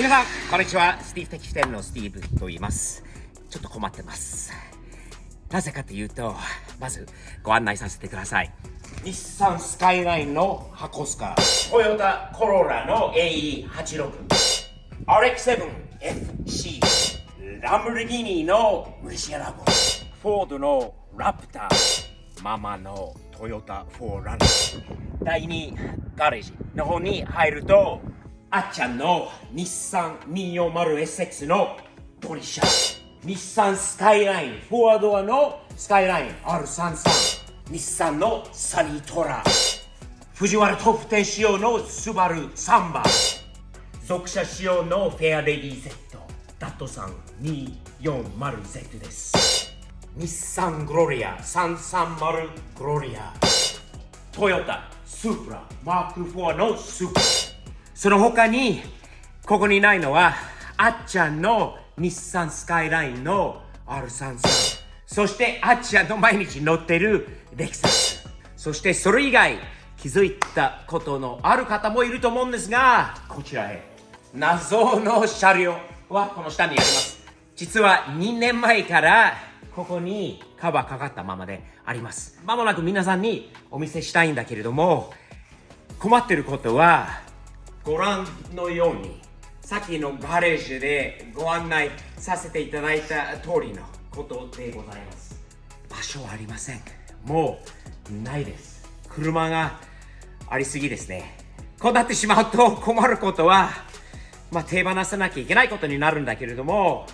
皆さんこんにちは。スティーブ的視点のスティーブと言います。ちょっと困ってます。なぜかというと、まずご案内させてください。日産スカイラインの箱スカ、トヨタコローラの AE86、 RX7FC、 ランボルギーニのムルシアラボ、フォードのラプター、ママのトヨタフォーランナー。第2ガレージの方に入ると、あっちゃんの日産 240SX のドリシャ、日産スカイラインフォアドアのスカイライン R33、 日産のサニートラ、藤原トップ10仕様のスバルサンバ、属車仕様のフェアレディ Z、 ダットさん 240Z です。日産グロリア330グロリア、トヨタスープラマーク4のスープラ。その他にここにないのはあっちゃんの日産スカイラインの R33、 そしてあっちゃんの毎日乗ってるレクサス、そしてそれ以外気づいたことのある方もいると思うんですが、こちらへ謎の車両はこの下にあります。実は2年前からここにカバーかかったままであります。まもなく皆さんにお見せしたいんだけれども、困ってることはご覧のようにさっきのガレージでご案内させていただいた通りのことでございます。場所はありません。もうないです。車がありすぎですね。こうなってしまうと困ることは、手放さなきゃいけないことになるんだけれども、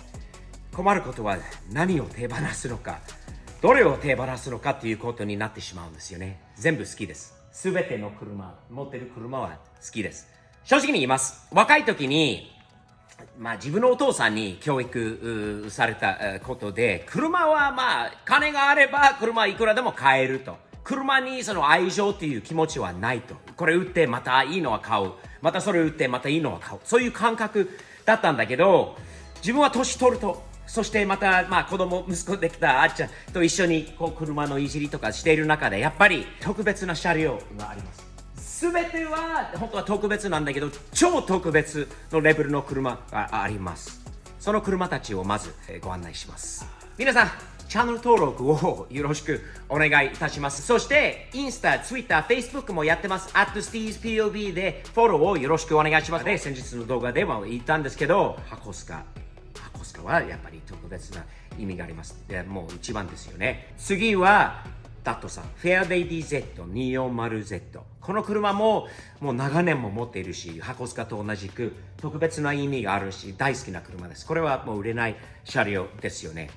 困ることは何を手放すのか、どれを手放すのかっていうことになってしまうんですよね。全部好きです。すべての車、持ってる車は好きです。正直に言います。若い時に、自分のお父さんに教育されたことで、車は金があれば車はいくらでも買えると。車にその愛情っていう気持ちはないと。これ売ってまたいいのは買う。またそれ売ってまたいいのは買う。そういう感覚だったんだけど、自分は年取ると、そしてまた子供、息子できたあっちゃんと一緒に車のいじりとかしている中で、やっぱり特別な車両があります。すべては本当は特別なんだけど、超特別のレベルの車があります。その車たちをまずご案内します。皆さんチャンネル登録をよろしくお願いいたします。そしてインスタ、ツイッター、フェイスブックもやってます。@StevePOV でフォローをよろしくお願いします。で、先日の動画でも言ったんですけど、箱スカはやっぱり特別な意味があります。で、もう一番ですよね。次はダットさん、フェアレディ Z240Z。この車もう長年も持っているし、箱スカと同じく特別な意味があるし、大好きな車です。これはもう売れない車両ですよね。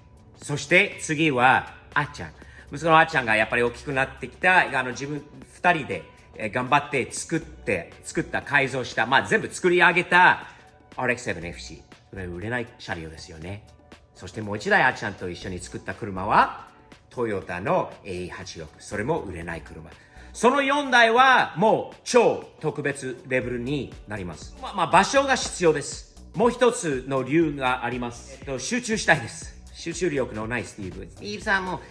そして次はあっちゃん。息子のあっちゃんがやっぱり大きくなってきた、自分2人で頑張って作った改造した、全部作り上げた RX7FC。これ売れない車両ですよね。そしてもう一台あっちゃんと一緒に作った車はトヨタの AE86。それも売れない車。その4台はもう超特別レベルになります。場所が必要です。もう一つの理由があります。集中したいです。集中力のないスティーブ。スティーブさんの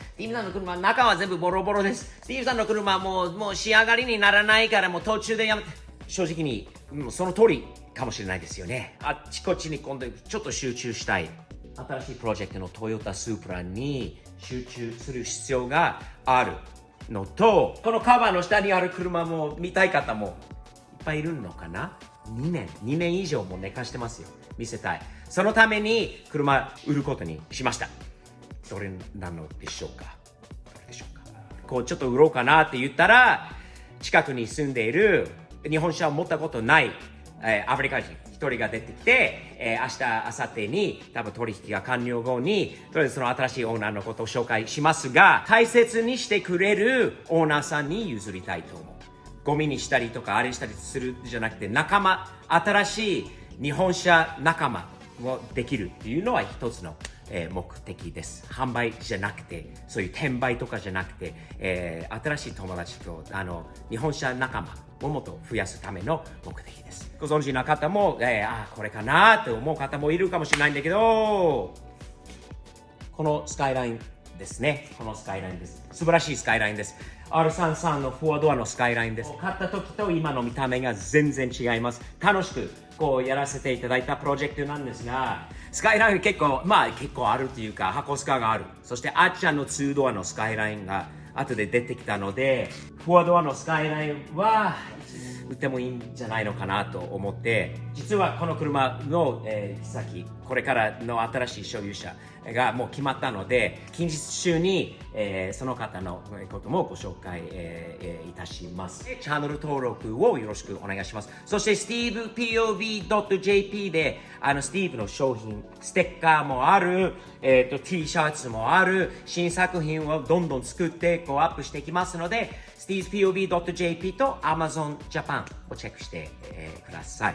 車、中は全部ボロボロです。スティーブさんの車はもう仕上がりにならないから、もう途中でやめて。正直に、その通りかもしれないですよね。あっちこっちに今度ちょっと集中したい。新しいプロジェクトのトヨタスープラに集中する必要があるのと、このカバーの下にある車も見たい方もいっぱいいるのかな。2年以上も寝かしてますよ。見せたい。そのために車売ることにしました。どれなのでしょうか。ちょっと売ろうかなって言ったら、近くに住んでいる日本車を持ったことないアメリカ人一人が出てきて、明日、明後日に多分取引が完了後に、とりあえずその新しいオーナーのことを紹介しますが、大切にしてくれるオーナーさんに譲りたいと思う。ゴミにしたりとかあれしたりするじゃなくて、新しい日本車仲間をできるっていうのは一つの目的です。販売じゃなくて、そういう転売とかじゃなくて、新しい友達と日本車仲間をもっと増やすための目的です。ご存知の方も、これかなって思う方もいるかもしれないんだけど、このスカイラインですね。このスカイラインです。素晴らしいスカイラインです。R33 のフォアドアのスカイラインです。買った時と今の見た目が全然違います。楽しくこうやらせていただいたプロジェクトなんですが、スカイライン結構あるというか、箱スカがある。そしてあっちゃんの2ドアのスカイラインが後で出てきたので、4ドアのスカイラインは売ってもいいんじゃないのかなと思って、実はこの車の、先これからの新しい所有者がもう決まったので、近日中に、その方のこともご紹介、いたします。チャンネル登録をよろしくお願いします。そして StevePOV.jp でスティーブの商品、ステッカーもある、T シャツもある、新作品をどんどん作ってこうアップしていきますので、StevePOV.jp と Amazon Japan をチェックして、ください。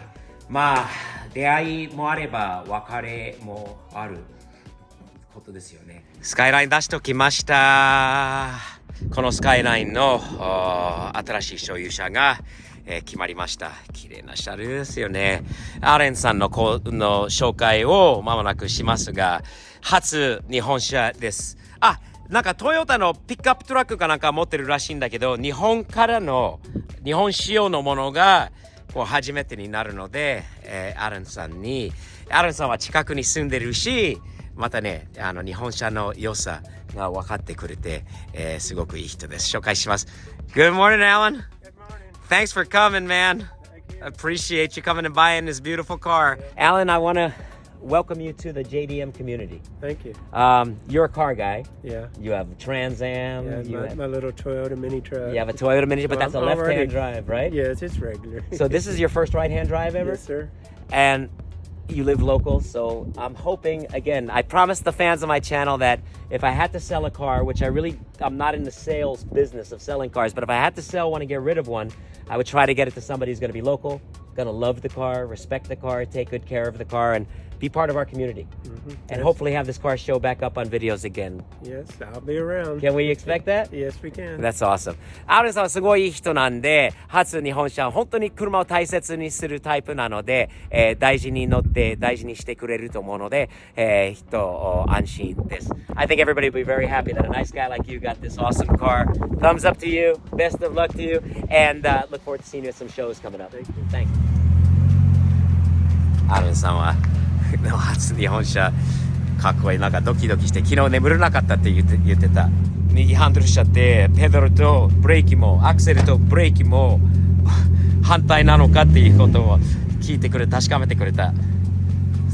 出会いもあれば別れもあることですよね。スカイライン出しておきました。このスカイラインの新しい所有者が、決まりました。綺麗な車両ですよね。アレンさんの紹介をまもなくしますが、初日本車です。なんかトヨタのピックアップトラックかなんか持ってるらしいんだけど、日本仕様のものが初めてになるので、アレンさんは近くに住んでるし、またね、日本車の良さが分かってくれて、すごくいい人です。紹介します。Good morning, Alan. Good morning. Thanks for coming, man. Appreciate you coming and buying this beautiful car. Alan, I want to welcome you to the JDM community. Thank you. You're a car guy. Yeah. You have a Trans Am. Yeah, my little Toyota mini truck. You have a Toyota Mini, but Well, that's a I'm left-hand already- drive, right? Yes, it's regular. So this is your first right-hand drive ever? Yes, sir. And you live local, so I'm hoping, again, I promised the fans of my channel that if I had to sell a car, which I'm not in the sales business of selling cars, but if I had to sell one and get rid of one, I would try to get it to somebody who's going to be local, going to love the car, respect the car, take good care of the car, and be part of our community. And Yes. hopefully have this car show back up on videos again. Yes, I'll be around. Can we expect that? Yes, we can. That's awesome. アルさんはすごいいい人なんで、初日本車は本当に車を大切にするタイプなので、大事に乗って大事にしてくれると思うので、安心です。I think everybody will be very happy that a nice guy like you got this awesome car. Thumbs up to you. Best of luck to you. And look forward to seeing you at some shows coming up. Thank you. Thanks. アルさんは初日本車かっこいい。なんかドキドキして昨日眠れなかったって言ってた。右ハンドルしちゃってペダルとブレーキもアクセルとブレーキも反対なのかっていうことを聞いてくれ、確かめてくれた。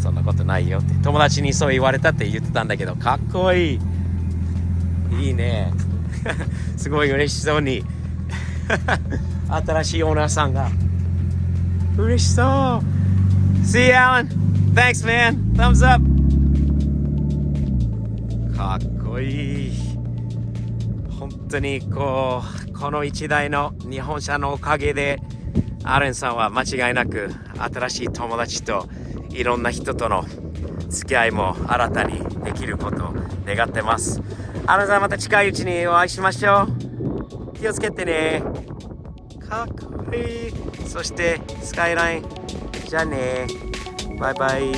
そんなことないよって友達にそう言われたって言ってたんだけど、かっこいい。いいね。すごい嬉しそうに新しいオーナーさんが嬉しそう。See you, Alan. Thanks, man. Thumbs up. かっこいい。本当にこの一台の日本車のおかげでアレンさんは間違いなく新しい友達といろんな人との付き合いも新たにできることを願ってます。アレンさん、また近いうちにお会いしましょう。気をつけてね。かっこいい。そしてスカイラインじゃあね。バイバイ。